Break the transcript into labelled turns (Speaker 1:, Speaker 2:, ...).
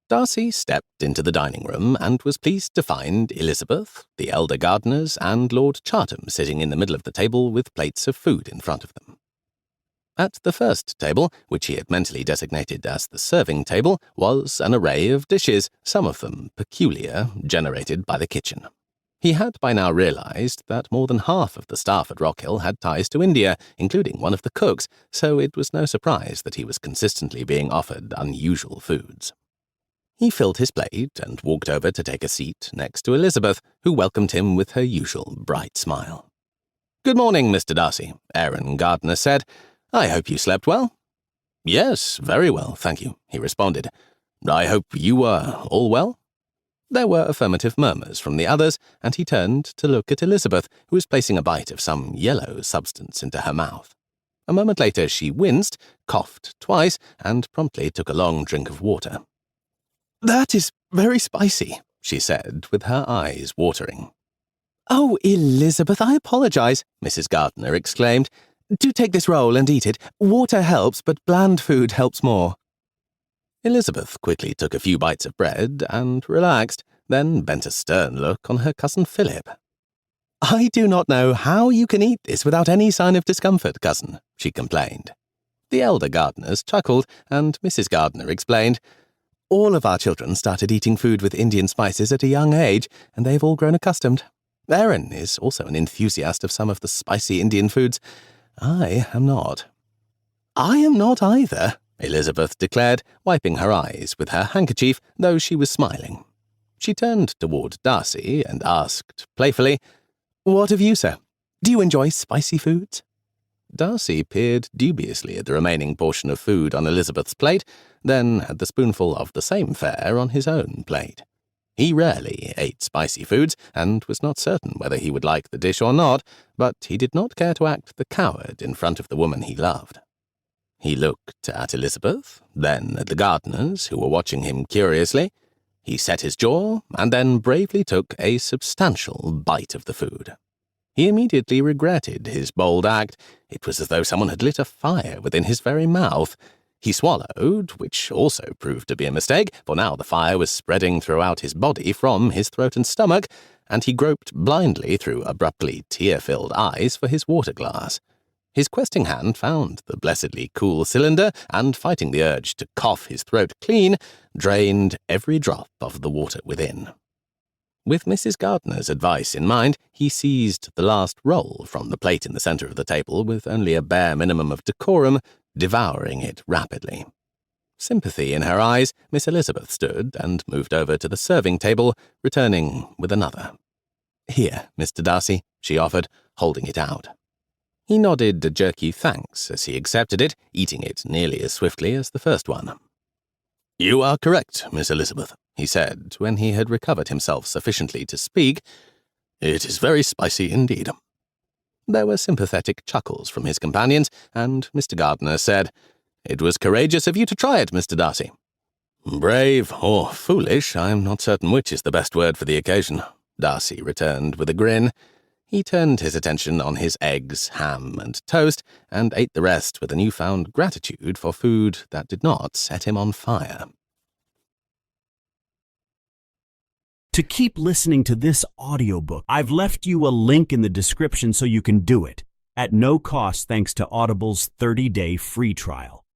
Speaker 1: Darcy stepped into the dining room and was pleased to find Elizabeth, the elder Gardiners, and Lord Chartham sitting in the middle of the table with plates of food in front of them. At the first table, which he had mentally designated as the serving table, was an array of dishes, some of them peculiar, generated by the kitchen. He had by now realized that more than half of the staff at Rockhill had ties to India, including one of the cooks, so it was no surprise that he was consistently being offered unusual foods. He filled his plate and walked over to take a seat next to Elizabeth, who welcomed him with her usual bright smile. "Good morning, Mr. Darcy," Aaron Gardiner said. "I hope you slept well?" "Yes, very well, thank you," he responded. "I hope you were all well?" There were affirmative murmurs from the others, and he turned to look at Elizabeth, who was placing a bite of some yellow substance into her mouth. A moment later she winced, coughed twice, and promptly took a long drink of water. "That is very spicy," she said, with her eyes watering. "Oh, Elizabeth, I apologize," Mrs. Gardiner exclaimed. "Do take this roll and eat it. Water helps, but bland food helps more." Elizabeth quickly took a few bites of bread and relaxed, then bent a stern look on her cousin Philip. "I do not know how you can eat this without any sign of discomfort, cousin," she complained. The elder Gardiners chuckled, and Mrs. Gardiner explained, "All of our children started eating food with Indian spices at a young age, and they've all grown accustomed. Erin is also an enthusiast of some of the spicy Indian foods. I am not." "I am not either," Elizabeth declared, wiping her eyes with her handkerchief, though she was smiling. She turned toward Darcy and asked, playfully, "What of you, sir? Do you enjoy spicy foods?" Darcy peered dubiously at the remaining portion of food on Elizabeth's plate, then had the spoonful of the same fare on his own plate. He rarely ate spicy foods, and was not certain whether he would like the dish or not, but he did not care to act the coward in front of the woman he loved. He looked at Elizabeth, then at the Gardiners, who were watching him curiously. He set his jaw, and then bravely took a substantial bite of the food. He immediately regretted his bold act. It was as though someone had lit a fire within his very mouth. He swallowed, which also proved to be a mistake, for now the fire was spreading throughout his body from his throat and stomach, and he groped blindly through abruptly tear-filled eyes for his water-glass. His questing hand found the blessedly cool cylinder, and fighting the urge to cough his throat clean, drained every drop of the water within. With Mrs. Gardiner's advice in mind, he seized the last roll from the plate in the center of the table with only a bare minimum of decorum, devouring it rapidly. Sympathy in her eyes, Miss Elizabeth stood and moved over to the serving table, returning with another. "Here, Mr. Darcy," she offered, holding it out. He nodded a jerky thanks as he accepted it, eating it nearly as swiftly as the first one. "You are correct, Miss Elizabeth," he said, when he had recovered himself sufficiently to speak. "It is very spicy indeed." There were sympathetic chuckles from his companions, and Mr. Gardiner said, "It was courageous of you to try it, Mr. Darcy." "Brave or foolish, I am not certain which is the best word for the occasion," Darcy returned with a grin. He turned his attention on his eggs, ham, and toast, and ate the rest with a newfound gratitude for food that did not set him on fire.
Speaker 2: To keep listening to this audiobook, I've left you a link in the description so you can do it, at no cost thanks to Audible's 30-day free trial.